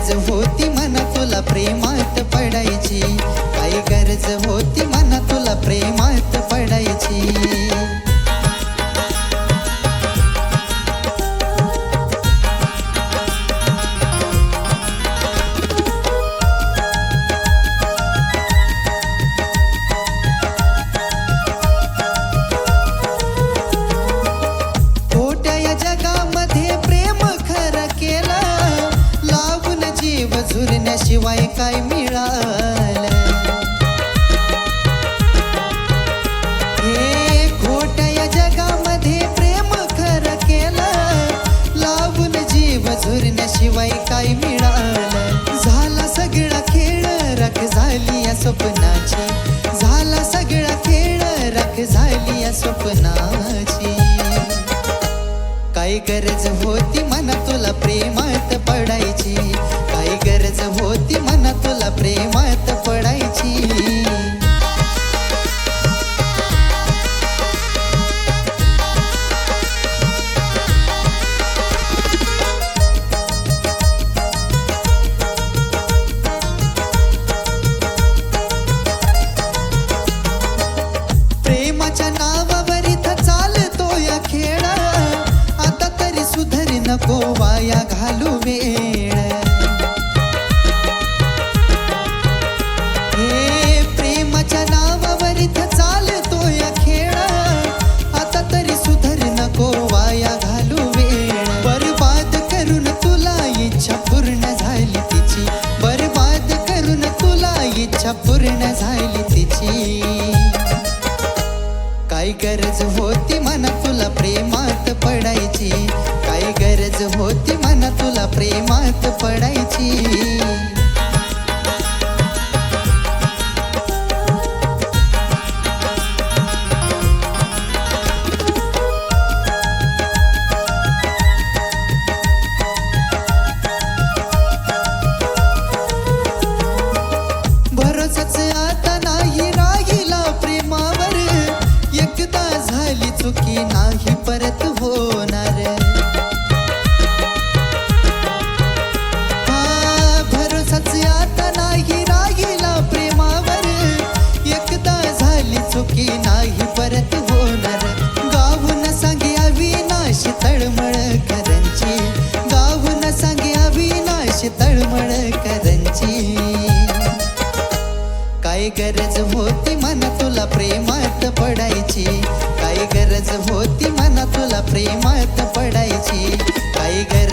गरज होती मना तुला प्रेमात पडायची, काय गरज होती मना तुला प्रेमात पडायची. झुरण्याशिवाय काय मिळालं, हे खोट्या या जगामध्ये प्रेम खरं केलं, लावून जीव झुरण्याशिवाय काय मिळालं. झाला सगळा खेळ राख झाली या स्वप्नाची, झाला सगळा खेळ राख झाली या स्वप्नाची. काय गरज होती मना तुला प्रेमात पडायची, काय गरज होती मना तुला प्रेमात पडायची. प्रेमाच्या नावावर इथं चालतो या खेळ, आता तरी सुधर नको वाया घालू वेळ. हे प्रेमाच्या नावावर इथं चालतो या खेळ, आता तरी सुधर नको वाया घालू वेळ. बरबाद करून तुला इच्छा पूर्ण झाली तिची, बरबाद करून तुला इच्छा पूर्ण झाली तिची. काय गरज होती मना तुला प्रेमात पडायची, काय गरज होती मना तुला प्रेमात पडायची. भरोसाच आता नाही राहिला प्रेमावर, एकदा झाली चुकी नाही परत होणार. हा भरोसाच आता नाही राहिला प्रेमावर, एकदा झाली चुकी नाही परत होणार. गावून सांगे अविनाश तळमळ करांची, गावून सांगे अविनाश तळमळ करांची. काय गरज होती मना तुला प्रेमात पडायची, काय गरज होती मना तुला प्रेमात पडायची, काय गरज